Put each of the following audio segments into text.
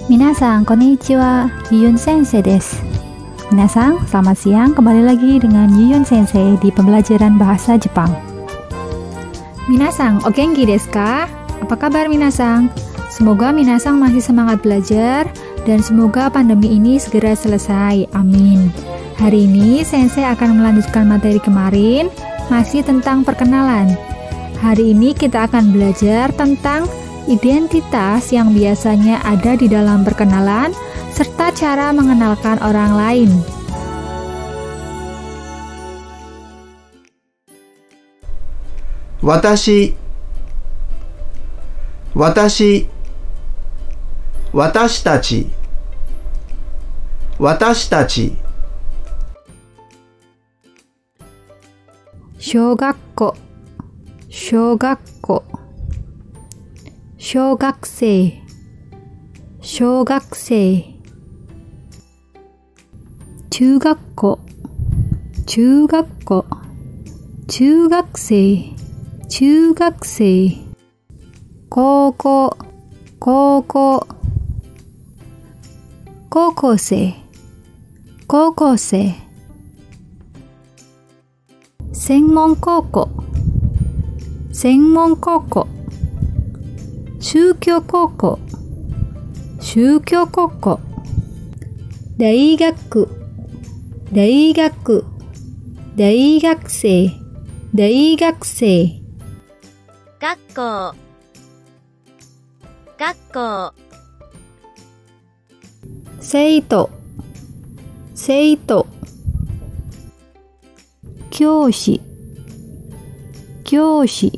Minasan, konnichiwa, Yuyun Sensei desu. Minasan, selamat siang, kembali lagi dengan Yuyun Sensei di pembelajaran bahasa Jepang. Minasan, o genki desu ka? Apa kabar Minasan? Semoga Minasan masih semangat belajar dan semoga pandemi ini segera selesai, amin. Hari ini Sensei akan melanjutkan materi kemarin, masih tentang perkenalan. Hari ini kita akan belajar tentang identitas yang biasanya ada di dalam perkenalan, serta cara mengenalkan orang lain. Watashi, watashi, watashitachi, watashitachi. Shogakko, shogakko. 小学生、小学生。中学校、中学校。中学生、中学生。高校、高校。高校生、高校生。専門高校、専門高校。宗教高校、宗教高校。大学、大学、大学生、大学生。学校、学校。生徒、生徒。教師、教師。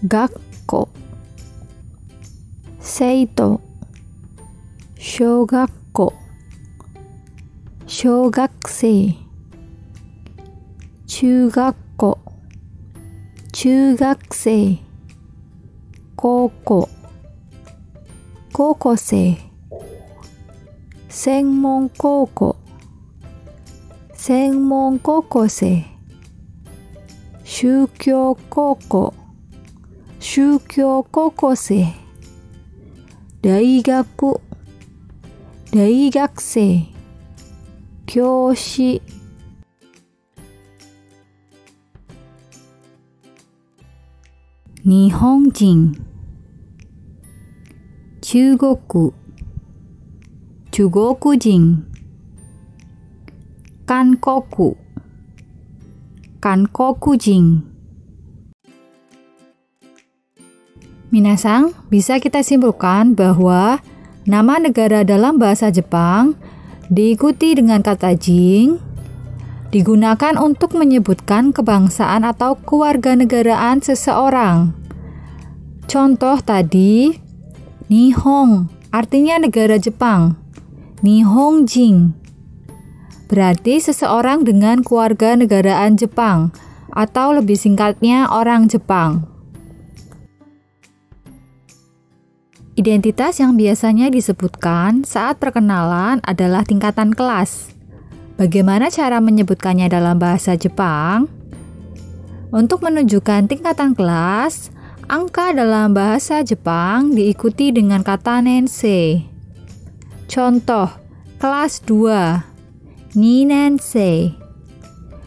学校、生徒、小学校、小学生。中学校、中学生。高校、高校生。専門高校、専門高校生。宗教高校、宗教高校生。大学、大学生。教師。日本人。中国、中国人。韓国、韓国人。Minasan, bisa kita simpulkan bahwa nama negara dalam bahasa Jepang diikuti dengan kata jing, digunakan untuk menyebutkan kebangsaan atau kewarganegaraan seseorang. Contoh tadi, Nihon, artinya negara Jepang. Nihonjin, berarti seseorang dengan kewarganegaraan Jepang, atau lebih singkatnya orang Jepang. Identitas yang biasanya disebutkan saat perkenalan adalah tingkatan kelas. Bagaimana cara menyebutkannya dalam bahasa Jepang? Untuk menunjukkan tingkatan kelas, angka dalam bahasa Jepang diikuti dengan kata nensei. Contoh, kelas 2, ninensei.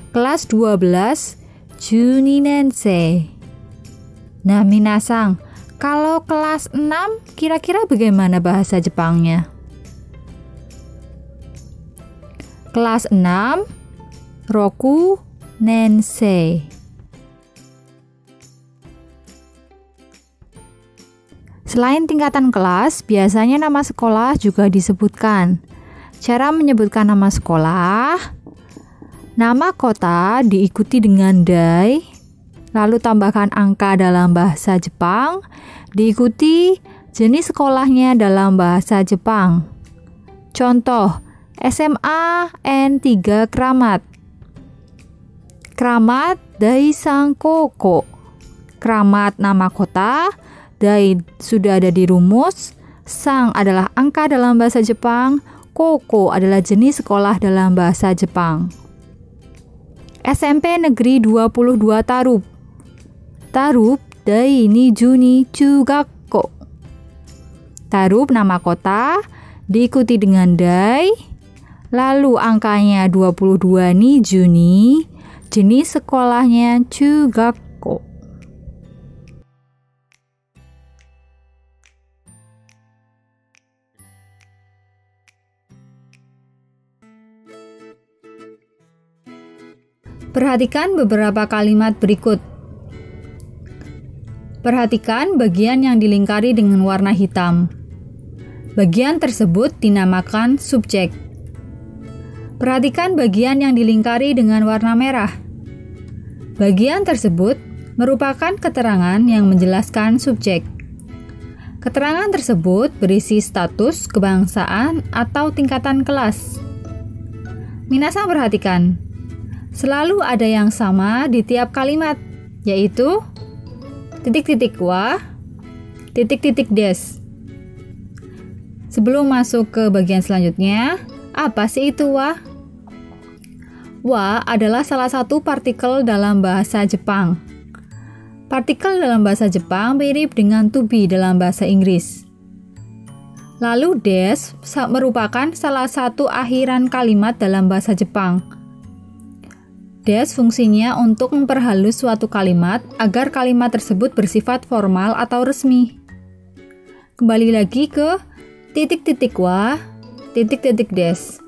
Kelas 12, juninensei. Nah, Minasan, kalau kelas 6, kira-kira bagaimana bahasa Jepangnya? Kelas 6, roku nensei. Selain tingkatan kelas, biasanya nama sekolah juga disebutkan. Cara menyebutkan nama sekolah, nama kota diikuti dengan dai, lalu tambahkan angka dalam bahasa Jepang, diikuti jenis sekolahnya dalam bahasa Jepang. Contoh, SMA N3 Kramat. Kramat Daisang Koko. Kramat nama kota, Dai sudah ada di rumus, Sang adalah angka dalam bahasa Jepang, Koko adalah jenis sekolah dalam bahasa Jepang. SMP Negeri 22 Tarub. Tarub dai ni juni jugakko. Taruh nama kota, diikuti dengan dai, lalu angkanya 22 ni Juni, jenis sekolahnya jugakko. Perhatikan beberapa kalimat berikut. Perhatikan bagian yang dilingkari dengan warna hitam. Bagian tersebut dinamakan subjek. Perhatikan bagian yang dilingkari dengan warna merah. Bagian tersebut merupakan keterangan yang menjelaskan subjek. Keterangan tersebut berisi status, kebangsaan, atau tingkatan kelas. Minasang perhatikan, selalu ada yang sama di tiap kalimat, yaitu titik-titik wa, titik-titik des. Sebelum masuk ke bagian selanjutnya, apa sih itu wa? Wa adalah salah satu partikel dalam bahasa Jepang. Partikel dalam bahasa Jepang mirip dengan to be dalam bahasa Inggris. Lalu des merupakan salah satu akhiran kalimat dalam bahasa Jepang. Des fungsinya untuk memperhalus suatu kalimat agar kalimat tersebut bersifat formal atau resmi. Kembali lagi ke titik-titik wa, titik-titik des.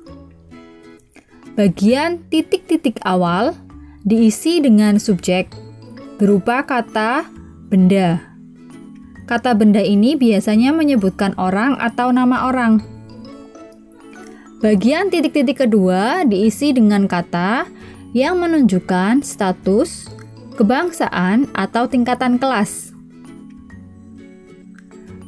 Bagian titik-titik awal diisi dengan subjek berupa kata benda. Kata benda ini biasanya menyebutkan orang atau nama orang. Bagian titik-titik kedua diisi dengan kata yang menunjukkan status, kebangsaan, atau tingkatan kelas.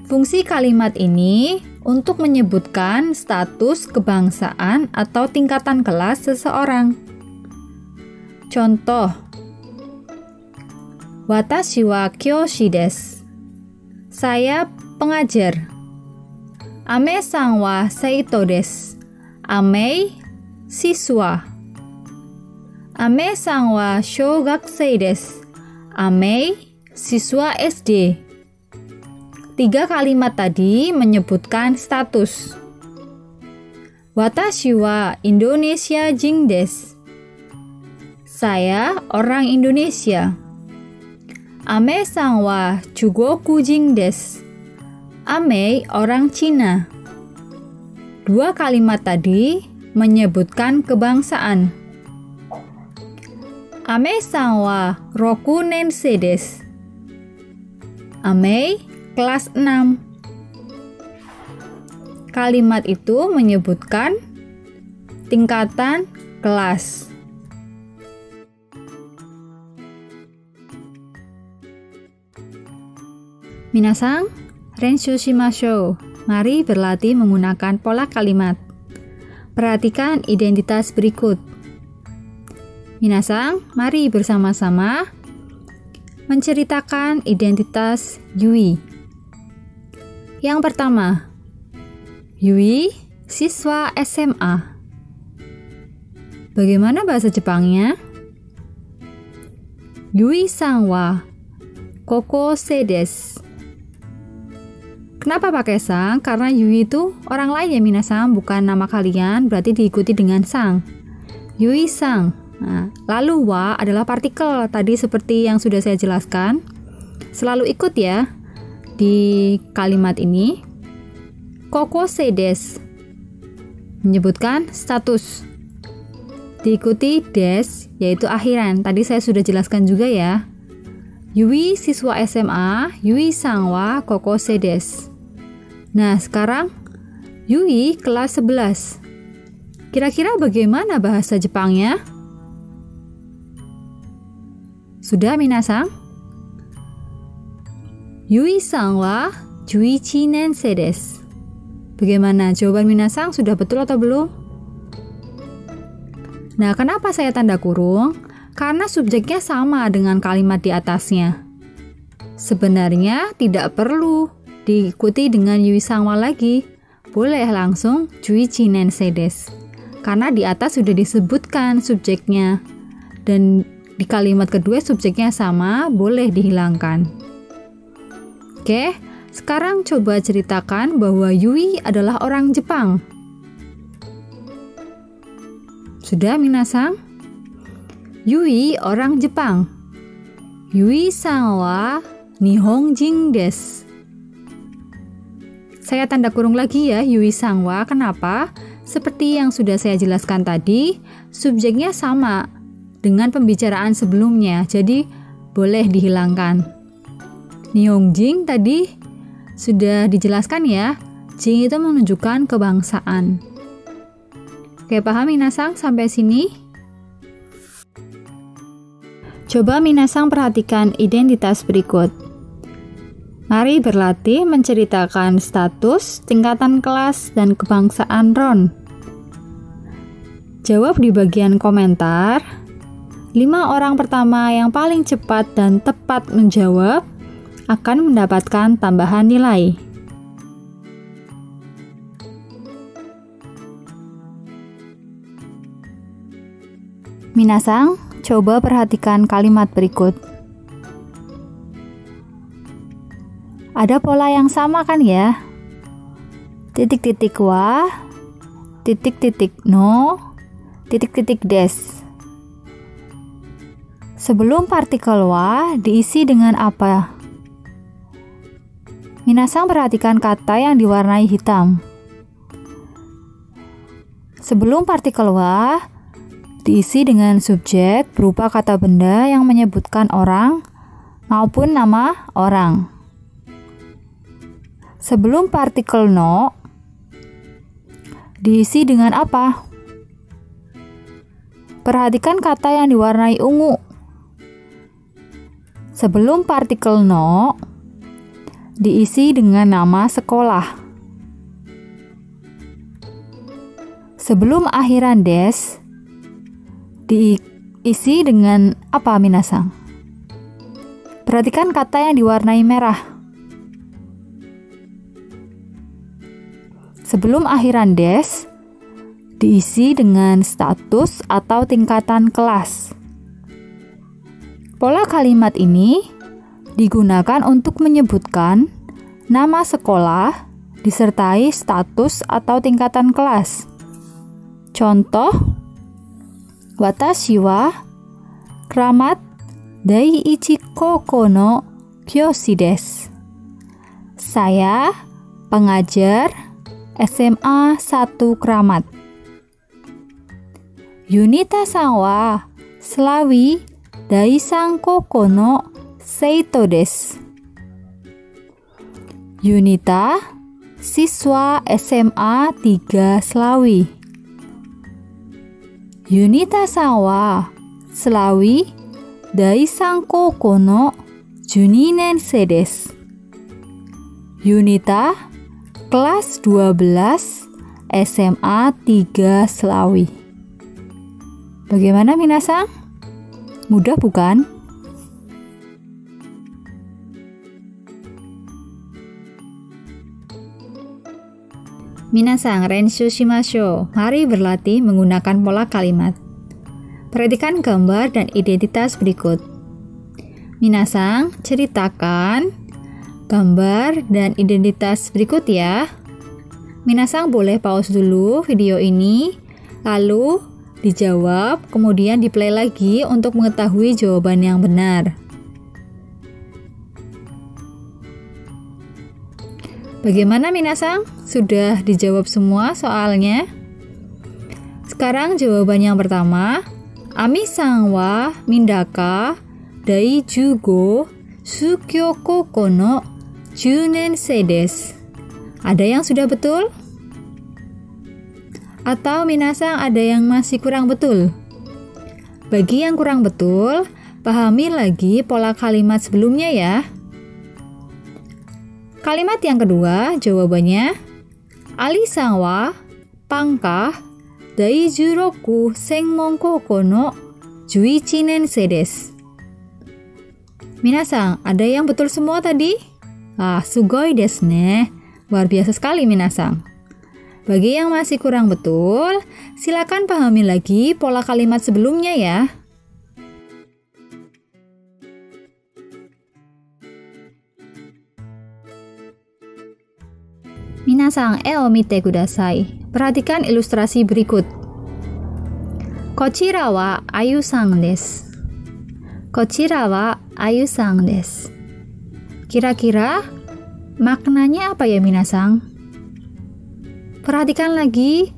Fungsi kalimat ini untuk menyebutkan status, kebangsaan, atau tingkatan kelas seseorang. Contoh, Watashi wa kyoshi desu. Saya pengajar. Ame-san wa seito desu. Ame, siswa. Ame-san wa shougakusei desu. Ame, siswa SD. 3 kalimat tadi menyebutkan status. Watashi wa Indonesia jin desu. Saya orang Indonesia. Ame-san wa Chugoku jin desu. Ame orang Cina. 2 kalimat tadi menyebutkan kebangsaan. Ame-san wa Roku nensei desu. Ame kelas 6. Kalimat itu menyebutkan tingkatan kelas. Minasang, renshu shimashou. Mari berlatih menggunakan pola kalimat. Perhatikan identitas berikut. Minasang, mari bersama-sama menceritakan identitas Yui. Yang pertama, Yui, siswa SMA. Bagaimana bahasa Jepangnya? Yui-san wa kokousei desu. Kenapa pakai sang? Karena Yui itu orang lain ya minasang, bukan nama kalian, berarti diikuti dengan sang. Yui-san. Nah, lalu wa adalah partikel, tadi seperti yang sudah saya jelaskan. Selalu ikut ya di kalimat ini. Kokousei desu menyebutkan status. Diikuti des, yaitu akhiran. Tadi saya sudah jelaskan juga ya. Yui siswa SMA, Yui-san wa kokousei desu. Nah, sekarang Yui kelas 11. Kira-kira bagaimana bahasa Jepangnya? Sudah minasang? Yui-san wa 11 nensei desu. Bagaimana jawaban minasang? Sudah betul atau belum? Nah, kenapa saya tanda kurung? Karena subjeknya sama dengan kalimat di atasnya. Sebenarnya tidak perlu diikuti dengan Yui-san wa lagi. Boleh langsung 11 nensei desu. Karena di atas sudah disebutkan subjeknya. Dan di kalimat kedua subjeknya sama, boleh dihilangkan. Oke, sekarang coba ceritakan bahwa Yui adalah orang Jepang. Sudah, minasang? Yui orang Jepang. Yui-san wa Nihonjin desu. Saya tanda kurung lagi ya, Yui-san wa. Kenapa? Seperti yang sudah saya jelaskan tadi, subjeknya sama dengan pembicaraan sebelumnya, jadi boleh dihilangkan. Nihonjin tadi sudah dijelaskan ya, jing itu menunjukkan kebangsaan. Oke, paham minasang sampai sini? Coba minasang perhatikan identitas berikut. Mari berlatih menceritakan status, tingkatan kelas, dan kebangsaan Ron. Jawab di bagian komentar. 5 orang pertama yang paling cepat dan tepat menjawab akan mendapatkan tambahan nilai. Minasang, coba perhatikan kalimat berikut. Ada pola yang sama kan ya? Titik-titik wa, titik-titik no, titik-titik des. Sebelum partikel wa diisi dengan apa? Minasang perhatikan kata yang diwarnai hitam. Sebelum partikel wa diisi dengan subjek berupa kata benda yang menyebutkan orang maupun nama orang. Sebelum partikel no diisi dengan apa? Perhatikan kata yang diwarnai ungu. Sebelum partikel no diisi dengan nama sekolah. Sebelum akhiran des diisi dengan apa minasang? Perhatikan kata yang diwarnai merah. Sebelum akhiran des diisi dengan status atau tingkatan kelas. Pola kalimat ini digunakan untuk menyebutkan nama sekolah disertai status atau tingkatan kelas. Contoh, Watashi wa kramat daiichi koko no kyoshi desu. Saya pengajar SMA 1 Kramat. Yunita-san wa slawi daisan koko no seito desu. Yunita, siswa SMA 3 Slawi. Yunita-san wa slawi daisan koko no 12 nensei desu. Yunita, kelas 12 SMA 3 Slawi. Bagaimana minasang? Mudah bukan? Minasang, renshu shimashou. Mari berlatih menggunakan pola kalimat. Perhatikan gambar dan identitas berikut. Minasang, ceritakan gambar dan identitas berikut ya. Minasang boleh pause dulu video ini, lalu dijawab, kemudian di play lagi untuk mengetahui jawaban yang benar. Bagaimana minasang? Sudah dijawab semua soalnya? Sekarang jawaban yang pertama. Ami-san wa mindaka dai jugo sukyo koko no 10 nensei desu. Ada yang sudah betul? Atau minasang ada yang masih kurang betul? Bagi yang kurang betul, pahami lagi pola kalimat sebelumnya ya. Kalimat yang kedua, jawabannya Ali-san wa panka Daijuroku Senmon Koko no 11 nensei desu. Minasang, ada yang betul semua tadi? Sugoi desu ne. Luar biasa sekali minasang. Bagi yang masih kurang betul, silakan pahami lagi pola kalimat sebelumnya ya. Minasang, o mite kudasai. Perhatikan ilustrasi berikut. Kochira wa Ayu-san desu. Kochira wa Ayu-san desu. Kira-kira maknanya apa ya minasang? Perhatikan lagi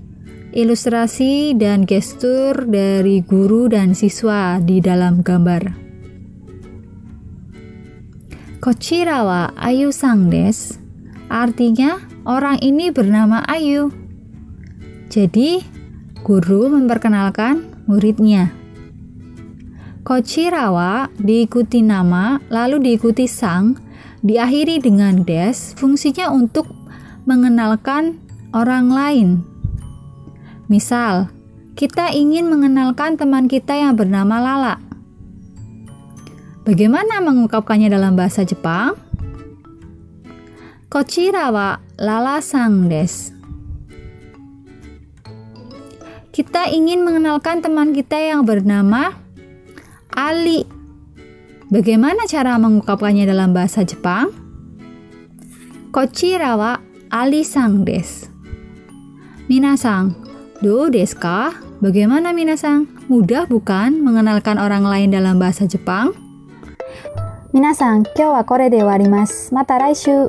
ilustrasi dan gestur dari guru dan siswa di dalam gambar. Kochira wa Ayu-san desu. Artinya orang ini bernama Ayu. Jadi guru memperkenalkan muridnya. Kochira wa diikuti nama lalu diikuti sang, diakhiri dengan des, fungsinya untuk mengenalkan orang lain. Misal, kita ingin mengenalkan teman kita yang bernama Lala. Bagaimana mengungkapkannya dalam bahasa Jepang? Kochira wa Lala-san desu. Kita ingin mengenalkan teman kita yang bernama Ali. Bagaimana cara mengungkapkannya dalam bahasa Jepang? Kochira wa Ali-san desu. Minasang, do desu ka? Bagaimana minasang? Mudah bukan mengenalkan orang lain dalam bahasa Jepang? Minasang, kyou wa kore de owarimasu. Mata laishu.